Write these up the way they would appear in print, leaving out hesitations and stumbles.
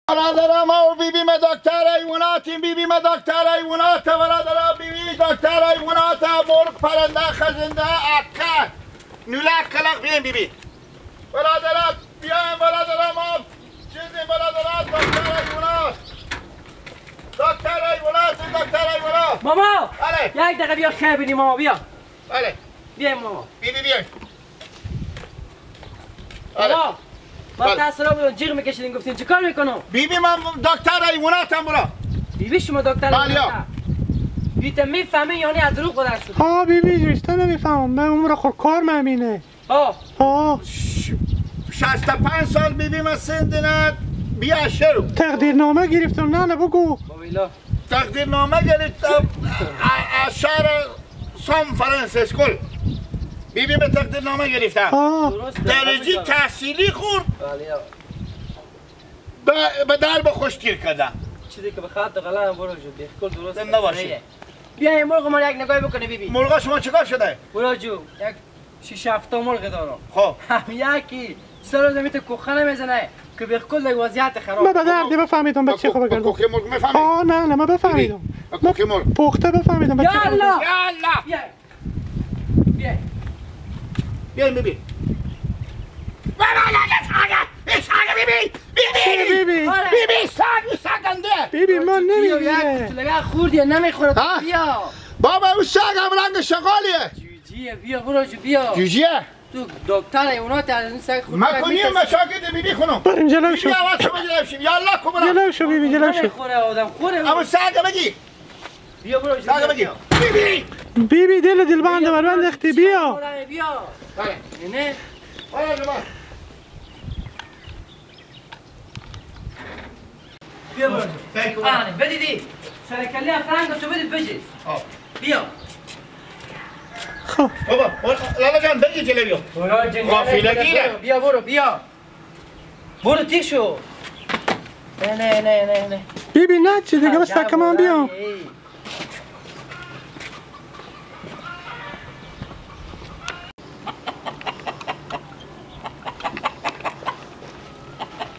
برادرم و بیبی ما دکتر حیواناتیم، بیبی ما دکتر حیوانات، برادرم بیبی دکتر حیوانات، مرغ پرنده خزنده اکه نولک کلق بیاین بیبی برادرم بیاین برادرم چیزی برادرم دکتر حیوانات دکتر حیوانات ماما بله یک دقیقه بیا خیلی بینی ماما بیا بله بیاین ماما بیبی بیاین ماما ما تاثیرا بودن جیغ میکشیدین گفتین چه کار میکنم؟ بیبی من دکتر حیواناتم برا بیبی شما دکتر حیوانات بیت میفهمی یعنی از دروغ بلند شد ها بیبی جوشتا نمیفهمم من عمر خود کار ممینه ها 65 سال بیبی من سندنت بیا شروع تقدیرنامه گرفتم نه بگو تقدیرنامه گرفتم از شهر سان فرانسیسکو بیبی به تقدیرنامه گرفتم درجه تحصیلی خورد به درب خوشگیر کردم چیزی که بخواد غلام برو جو بیخکل درست نباشه بیا این مرغ ما یک نگاهی بکنه بیبی مرغا شما چیکار شده؟ برو جو یک 6-7 مرغ دارم خب هم یکی سر زمین تو کوخه نمیزنه که بیخکل در وضعیت خراب من به دردی بفهمیدم بچه خوب بگردم کوخه مرغ میفهمی؟ آه نه من بفهمیدم کوخه مرغ پخته بفهمیدم بچه خوب بگردم یالا بیاین بیبی بیبی ساگنده بیبی من نمیگیره لگه خوردی نمیخوره بیا بابا اون ساگم رنگ شغالیه جوجیه بیا برو جو بیا جوجیه تو دکتر حیوانات از این سگ خود مکنیم مشاگرد بیبی خونم بریم جلو شو بیبی آواز شما جلو شو یالا کبرا جلو شو بیبی جلو شو نمیخوره آدم خوره اما ساگم بگی بیا برو جو ساگم بگی بیبی بیبی دل بند بربند اختی بیا بیا نه آیا جماعت بیا برو آره بدیدی سرکلی افرنگ تو بدید بجید بیا خب بابا لالا جان بگی جلو بیا غافله گیره بیا برو بیا برو تیک شو نه بیبی نه چی دیگه بس تکه من بیام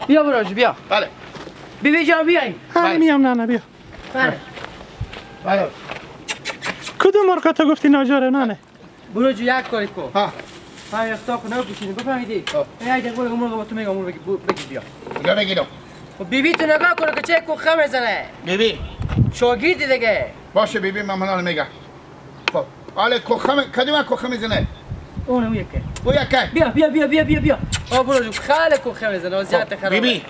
بیا برو بیا بله بیبی جان بیاین همه میام نه بیا بله کدوم مرغ تو گفتی ناجاره نه برو جو یک کاری کن ها ها یختا کن نبکشینی بفهمیدی یک دقیقه برو مرغ با تو میگم مرغ بگی بیا کجا بگیرم خب بیبی تو نگاه کنه که چه کوخه میزنه بیبی شاگردی دیگه باشه بیبی من الان میگم خب حالا کوخه کدوم کوخه میزنه اون یکی او یکی بیا برو جو خاله کوخه میزنه وضعیت خرابه بیبی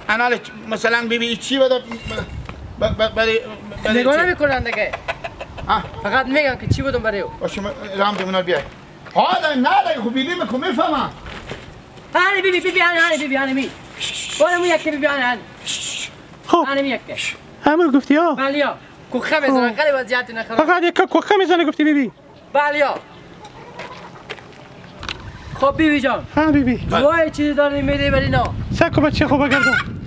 انا مثلا بیبی چی بده برای نگاه نمیکنن دیگه ها فقط میگن که چی بودم برای او باشه رام دیمونا بیای ها نه خب بیبی میفهمم هانی بیبی هانی می برو یکی بیبی هانی خب هانی یکی همه گفتی ها بله کوخه میزنه خیلی وضعیت نخراب فقط یک کوخه میزنه گفتی بیبی بله خب بیبی جان ها بیبی دوای چیزی داری میدی ولی نه سکو بچه خوب بگردم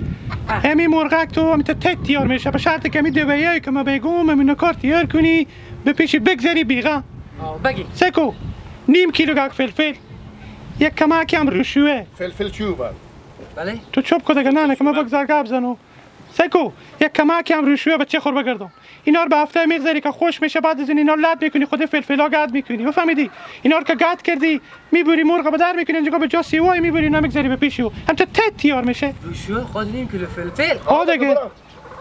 همی مرغک تو همی تک تیار میشه به شرط که می دویایی که ما بگم همی نکار تیار کنی به پیش بگذاری بیغا بگی سکو نیم کیلو فلفل یک کمکی هم رشوه فلفل چوب بله تو چوب کده که نه که ما بگذار گاب زنو سکو یک کمکی هم رشوه بچه خور بگردم اینا رو به هفته میگذاری که خوش میشه بعد از اینا لد میکنی خود فلفلا گاد میکنی بفهمیدی اینا رو که گاد کردی میبری مرغ به در میکنی اینجا به جا سیوای میبری نمیگذاری به پیشو هم تا تت تیار میشه شو خود نیم کیلو فلفل ها دیگه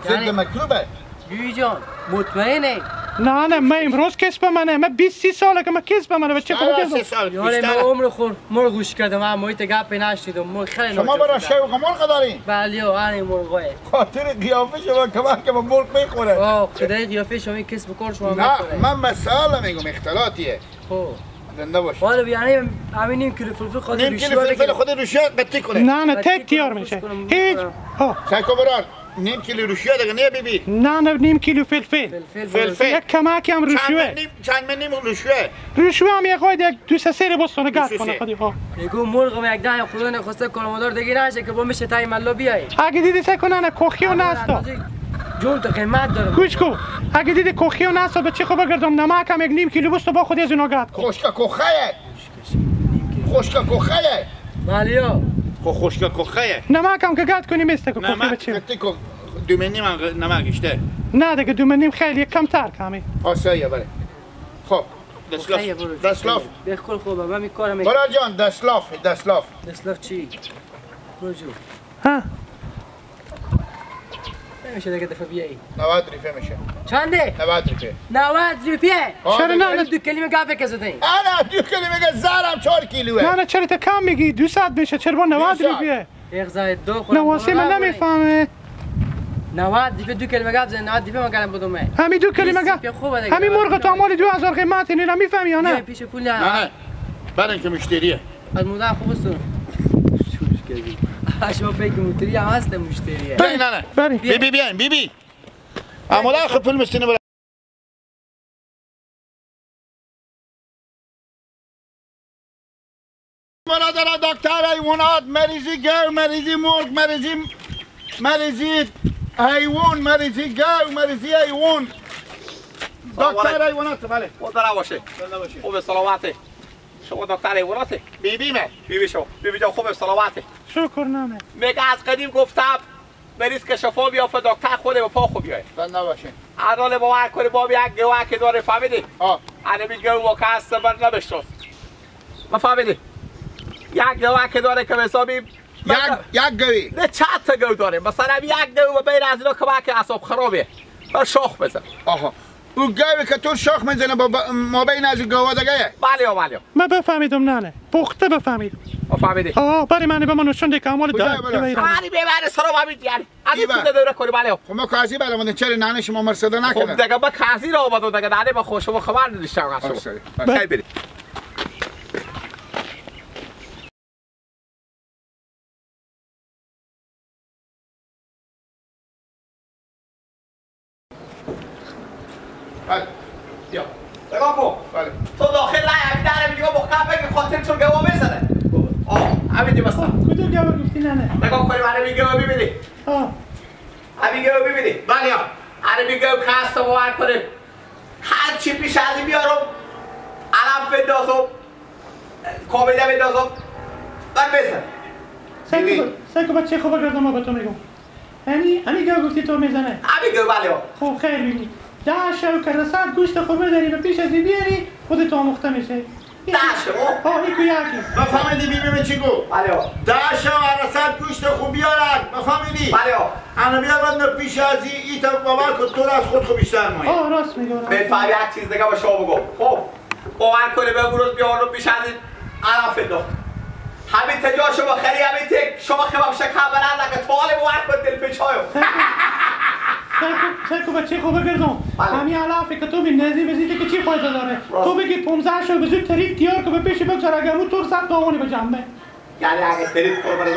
زد مکروبه بیبی جان مطمئنه نه من امروز کسب منه من 20 ساله که من کسب منه بچه خوب کردم یاره من عمر خور مرغ گوش کردم من محیط گپ نشیدم مرغ خیلی شما برای شوق مرغ دارین بله هانی مرغه خاطر قیافه شما که من مرغ میخوره خدای قیافه شما کسب کار شما نه میخوره من مسئله میگم اختلاطیه خب زنده باش حالا بیانی همین نیم کیلو فلفل خود نیم کیلو فلفل خود روشیا قطی کنه نه تک تیار میشه هیچ ها سایکو برار نیم کیلو روشیا دیگه نه بیبی نه نیم کیلو فلفل یک کمکی هم رشوه چند من نیم رشوه رشوه هم یک قاید یک دو سه بستونه گرد کنه خودی ها میگو مرغ یک ده خدا نخواسته کلمدار دیگه نشه که با میشه تای ملا بیای اگه دیدی سکنه نه کوخیو نستا جون تو قیمت داره گوش کو اگه دیدی کوخیو نستا بچه خوب بگردم نمک هم یک نیم کیلو بست با خودی از اینا گرد کن خوشکا کوخه بله خو خوشگه کخه نمک هم که قطع کنی مثل که کخه نمک بچیم قطعی که دومنی من نمک اشته نه دیگه دومنیم خیلی کمتر کمی آسایه بله خب دستلاف بخور خوبه من میکارم برا جان دستلاف چی؟ برو جو ها نمیشه دیگه دفعه بیایی 90 ریفه میشه چنده؟ 90 ریفه 90 روپیه چرا نه دو کلمه گفه که زدین انا 2 کیلو زارم 4 کیلوه نه چرا تا کم میگی 200 میشه چرا با 90 روپیه یک زاید دو خورم نواسی من نمیفهمه 90 دیگه 2 کلمه گفت زدین 90 دیگه من کردم بدومه همین 2 کلمه همین مرغ تا مال 2000 قیمت اینو میفهمی یا نه پیش پول نه برای که مشتریه از مدر خوب است شما بگی مشتری هم هست مشتریه نه بی بیاین بی اما لا خب فیلم استنه برادر دکتر حیوانات مریضی گو مریضی مرغ مریضی حیوان مریضی گو مریضی حیوان دکتر حیوانات بله مدرا باشه خوب سلامته شما دکتر حیواناته بیبی شما بیبی جان خوب سلامته شکر نامه میگه از قدیم گفتم مریض که شفا بیافته دکتر خوده به پا خوب بیاید بنده باشه الان باور کنی باب یک گوه که داره فهمیدی انا گوه که هست بر نبشتاست ما فهمیدی یک گوه که داره که حسابی یک گوی نه چند تا گوه داره مثلا یک گوه بین از اینا که اعصاب خرابه بر شاخ بزن او گوی که تو شاخ میزنه ما بین از گوه دیگه بله من بفهمیدم نه پخته بفهمیدم فهمیدی برای من به من نشون ده که اعمال ببره سلام همین یعنی از تو دوره کنی بله خب ما کازی بله چرا نانه شما مرسده نکنه خب دیگه با کازی را آمد دیگه نانه با خوش شما خبر نداشتم از شما خیلی برید بله بیا نگاه کن بله تو داخل نه همین داره میگه محکم بگی خاطر چون گواه بزنه همین دی بسته کدوم گواه گفتی نه نگاه کنیم همین گواه ببینی همین گواه ببینی بله همین گواه که هست باور کنیم هر چی پیش از این بیارم علم بندازم کابیده بندازم من بزن سکو بچه خوب گردم ما به تو میگم همین گواه گفتی تو میزنه همین گواه بله خب خیر بینی 10 شو که رسد گوشت خوب داری و پیش از این بیاری خودت آموخته میشه 10 شو اینکو یکی بفهمیدی بیبی چی گو بله 10 شو رسد گوشت خوب بیارد بفهمیدی بله انا بیارد پیش از این تا باور کن تو از خود خوب بیشتر مایی راست میگم بفهم یک چیز دیگه با شما بگم خب باور کنی به امروز بیارم پیش از این علم فنداخت همین تجا شما خیلی همین تک شما خباب شکر برند اگه توال باور کن دل پیچایو سکو بچه خوب گردم همین علافه که تو بندازی بزیده که چی فایده داره تو بگی 15 شو بزید ترید تیار که به پیش بگذار اگر اون طور سب داغانی به جمعه یعنی اگه ترید کار برده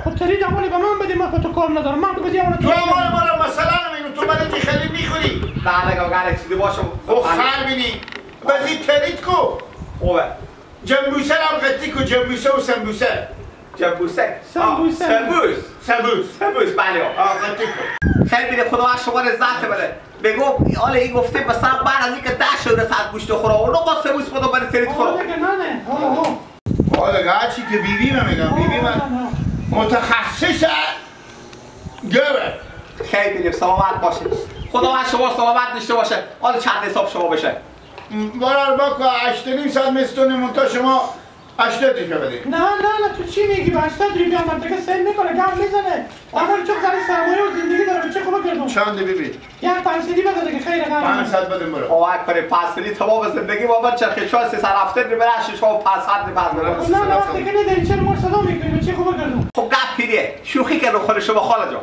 خب ترید امالی به من بدی من خود تو کار ندارم من که بدی امالی تو امال برا مثلا نمیگم تو برای خیلی میخوری نه نگاه چیزی باشم خب خر بینی بزید ترید کو خوبه جنبوسه هم قطی کو جنبوسه و سنبوسه جنبوسه سنبوس بله قطی کو خیلی بیده خدا شما رضایت بده بگو حالا این گفته مثلا بعد از اینکه 10 شو رسد گوشت خوره اونو با سنبوس بودم برای ترید خورم حالا هرچی که بیبی من میگم بیبی من متخصص گوه خیلی بیده سلامت باشه خدا شما سلامت داشته باشه حالا چند حساب شما بشه برار با که 8.5 ساعت مستونه منتا شما 80 دیگه بدید نه تو چی میگی با 80 روپیه هم دیگه سیل میکنه گم میزنه اول چون سر سرمایه و زندگی داره چه خوبه گردم چند بیبی؟ یک 500 بده دیگه خیره گم 500 بدیم برو باور کنی پسری تمام زندگی با من چرخی شو 300 هفته بره 600 بعد برم نه وقتی که نداری چرا ما صدا میکنی چه خوبه گردم خب گپ پیریه شوخی که رو خود شما خاله جان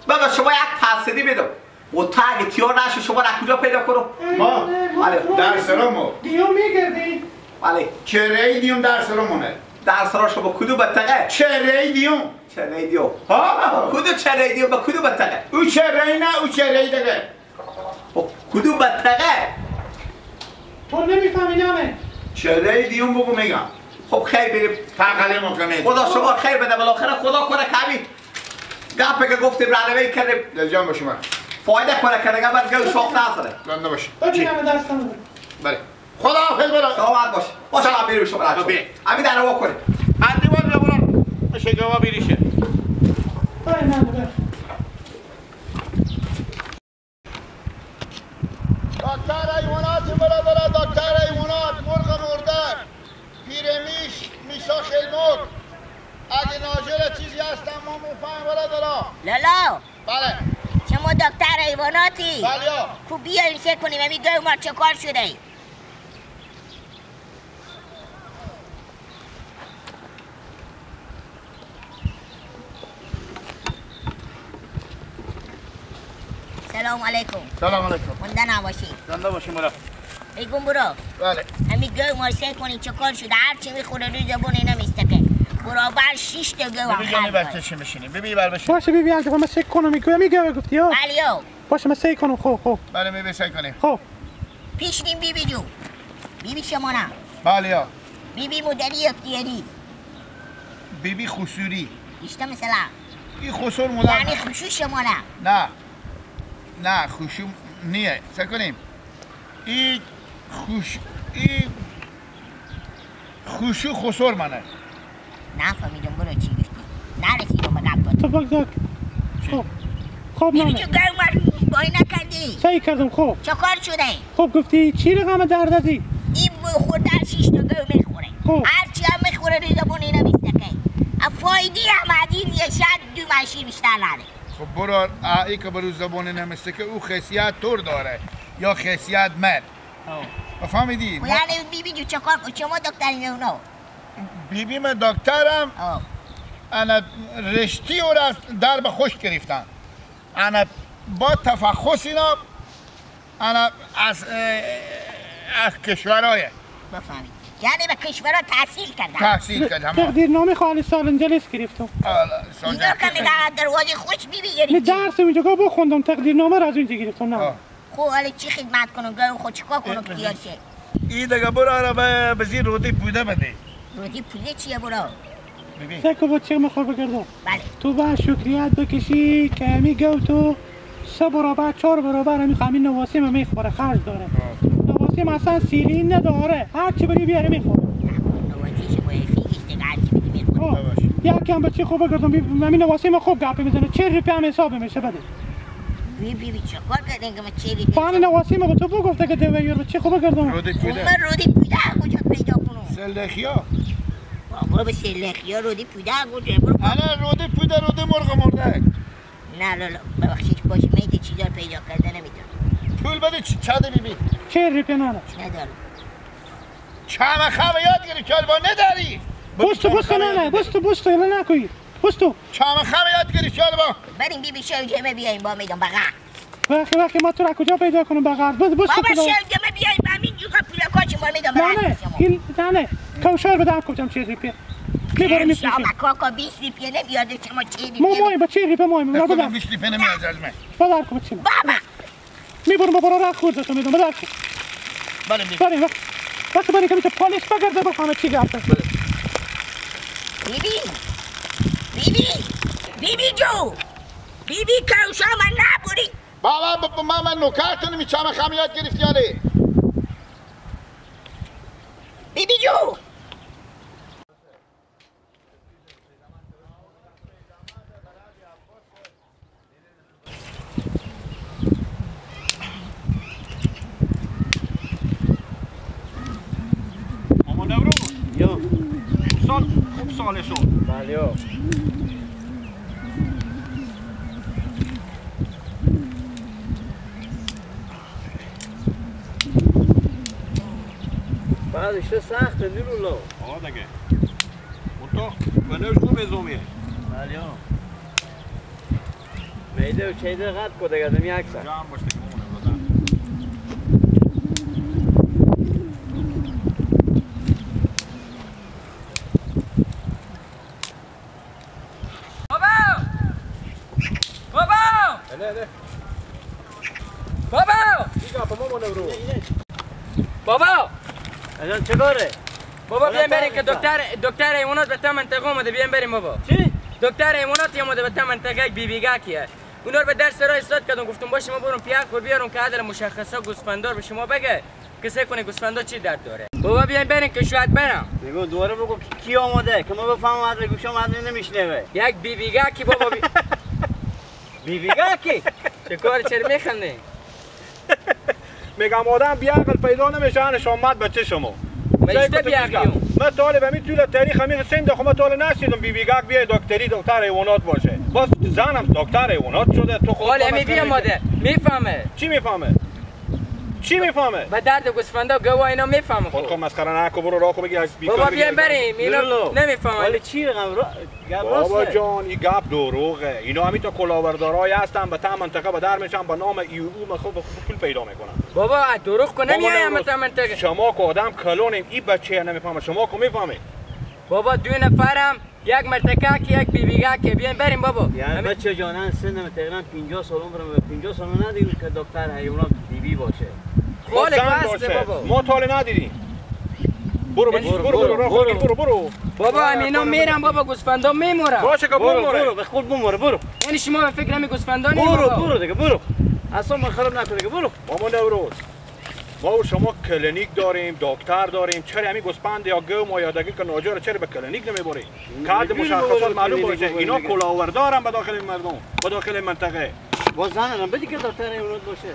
بابا شما یک پسری بدم و تا اگه تیار نشه شما را کجا پیدا کنم ما در سرامو دیو میگردی بله چهره دیوم در سرامونه در سرا شما کدو بتقه چهره دیوم چهره دیو ها کدو چهره دیو با کدو بتقه او چهره نه او چهره دیگه کدو بتقه تو نمیفهمی نه چهره دیوم بگو میگم خب خیر بریم تقلی مکنه خدا شما خیر بده بالاخره خدا کنه کمی گپه که گفتیم رانوی کردیم دلجان باشه من فایده کنه که دیگه من گل شاخ نزنه گنده باشه ببینم دستم بله خدا حافظ برا سلامت باش باشه بریم شما را همین در رو کنیم اندیوان بیا برا میشه گوا بیریشه دکتر حیوانات برادر، دکتر حیوانات، مرغ مردار، پیرمیش، میشا خیلموت، اگه ناجر چیزی هستم ما میفهم برادر. لالا بله شما دکتر حیواناتی؟ بله. خوب بیا این سه کنیم امی گوی ما چه کار شده؟ سلام علیکم. سلام علیکم. مونده نباشی. زنده باشیم برا. بگم برو. بله. امی گوی ما سه کنی چه کار شده؟ هر چی میخوره روی زبونی نمیستکه. برابر 6 تا گو هم ببین بچه میشینیم. ببین بر بشین. باشه بیبی اگه من سه کنم میگه گفتی ها. بلیو. باشه من سه کنم خوب. بله میبی سعی کنیم. خب. پیش نیم بیبی جون. بیبی شما نه. بله ها. بیبی مدلی اختیاری. بیبی خسوری. بیشتر مثلا. این خسور مدل. یعنی خشوع شما نه. نه خشوع نیه. سعی کنیم. این خشوع خسور منه. نفهمیدم برو چی گفتی. نرسیدم به قبل. تو بگذار. خب بیبی نه. جو گرم بایی نکردی. سعی کردم خوب. چه کار شده؟ خب گفتی چی رقم دردی؟ این خورده 6 تا گو میخوره. خب. هرچی هم میخوره روی زبونی نمیستکه. فایدی هم عدین یه شاید 2 ماشین بیشتر نده. خب برو ای که برو زبانی نمیسته که او خاصیت طور داره یا خاصیت مرد. فهمیدی؟ یعنی بیبی جو چه کار کن؟ شما دکتری نونو؟ بیبی من دکترم. انا رشتی و در به خوش گرفتن. انا با تفخص اینا انا از کشورهای بفهمید. یعنی به کشورها تحصیل کردم. تقدیرنامه خالی سال انجلیس گرفتم. اینجا که میگه دروازه خوش بیبی گرفتی. نه درس اونجا بخوندم تقدیرنامه را از اونجا گرفتم. نه. خب حالا چی خدمت کنم گاو خود چیکار کنم که دیار شه؟ این دیگه برو را به زیر رودی پوده بده. رودی پوده چیه برو؟ ببین. سکو با چه میخواد بگردم؟ بله. تو با شکریت بکشی که همی گو تو 3 برابر 4 برابر همی همین نواسیم میخوره خرج داره. نواسیم اصلا سیرین نداره. هر چی بری بیاره میخوره. نواسیش باید فیگیش دیگه هر چی بری میخوره. یکی هم بچه خوب بگردم همین نواسیم خوب گپی میزنه 40 روپیه هم حساب میشه بده. بیبی چکار کردین که من 40 روپیه؟ با همین نواسیم به تو بگفته که دوه یور بچه خوب بگردم. رودی پوده. من رودی پوده کجا پیدا کنم؟ سلخیا. برو به سلخیا رودی پوده کجا برو. انا رودی پوده رودی مرغ مرده. نه لالا ببخشید باشه من این چیزا رو پیدا کرده نمیتونم. پول بده چه بیبی؟ 40 روپیه نه. ندارم. چما خواه یاد گیری که با نداری. بستو نه بستو الا نکوی. بستو. چما خواه یاد گیری که با. بریم بیبی شو جمعه بیاییم با میدم بقا. وقتی ما تو را کجا پیدا کنم بغل بستو بابا شو جمعه بیاییم با همین جوکا پولا کاچی با میدم بقا. نه کوشار بدم کجام 40 روپیه. میبرم میفروشیم. شما کاکا 20 روپیه نمیاد شما 40 روپیه. مامان با 40 روپیه مامان نکنم 20 روپیه نمیاد از من. بدار کن چی؟ بابا. میبرم برو راه خورد تو میدم بدار کن. بریم وقتی بریم که میشه پلیس بگرده بفهمه چی گفته. بیبی جو بیبی کوشا من نبوری. بابا من نوکرتون می چما خواه یاد گرفتی آره. بیبی جو خوب ساله شد. بله. بعدش سخته نیرولا. آه دیگه. اون تو بنوش خوب ازومیه. بله. میده و چیده قد کده گردم یک سر. جام باشه که مونه بابا الان چه کاره؟ بابا بیایم بریم که دکتر حیوانات به تا منطقه اومده بیایم بریم بابا. چی؟ دکتر حیوانات اومده به تا منطقه بیبیگا کیه. اونا رو به درس راه استاد کردم گفتم باشه ما برم پیاده خور بیارم که عدل مشخصا گوسفندار به شما بگه کسی کنه گوسفندا چی درد داره. بابا بیاین برین که شاید برم. بگو دوباره بگو کی آماده که ما بفهمم از گوشم نمیشنوه. یک بیبیگا کی بابا بیبیگا کی؟ چه کار چرا میخندی؟ میگم آدم بیعقل پیدا نمیشه انش آمد بچه شما. مجده بیعقلیم. من طالب همین طول تاریخ همین سند خب من طول نشیدم بیبیگاک بیای دکتر حیوانات باشه. باز زنم دکتر حیوانات شده تو خود. حالا می بیا ماده میفهمه. چی میفهمه؟ چی میفهمه؟ به درد گوسفندا گوا اینا میفهمه. خود مسخره نکن برو راکو بگی از بابا بیاین بریم اینا نمیفهمن. ولی چی رقم بابا جان این گپ دروغه. اینا همین تا کلاهبردارای هستن به تا منطقه به در میشن به نام ایو خود پول پیدا میکنن. بابا دروغ کنه میایم تا منطقه. شما که آدم کلونیم این بچه نمیفهمه شما که میفهمید. بابا دو نفرم یک مرتکه که یک بیبیگا که بیاین بریم بابا. یعنی بچه جانان سنم تقریبا 50 سال عمرم 50 سال ندیدم که دکتر حیوانات بیبی باشه. خاله واسه بابا. ما طال ندیدیم. برو. بابا همینا میرم بابا گوسفندا میمورم. باشه که برو به خود بموره برو. یعنی شما به فکر نمی گوسفندا نیم برو دیگه برو. اصلا من خراب نکن دیگه برو. ماما نوروز ما و شما کلینیک داریم دکتر داریم چرا همین گوسفند یا گو ما یا دقیق ناجور چرا به کلینیک نمیبری؟ کارت مشخصات معلوم باشه اینا کلاهبردارن به داخل مردم به داخل منطقه. باز زنم بدی که دکتر حیوانات باشه.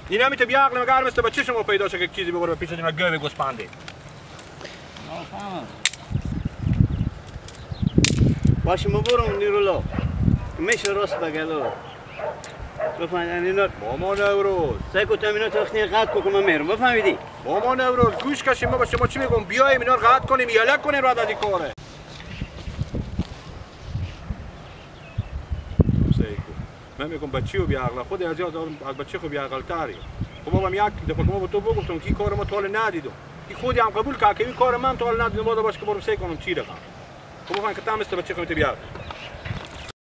اینا میته بیا عقل مگر مثل بچه شما پیدا شه که چیزی ببره پیش اینا گو گوسفنده. باشه ما برم نیرولا میشه راست بگلو بفهمید اینا ماما نوروز سعی تا اینا تخنی قد کو که من میرم بفهمیدی ماما نوروز گوش کشیم ما به شما چی میگم بیایم اینا رو قطع کنیم یلک کنیم بعد از این کاره من میگم بچه و بیعقل خود از بچه خو بیعقل تری خب بابا یک دفعه ما به تو بگفتم که کار ما طول ندیدم این خودی هم قبول کرد که این کار من طول ندیدم باید باشه که برو سعی کنم چی رقم خب بفهم که تا مثل بچه خو بیعقل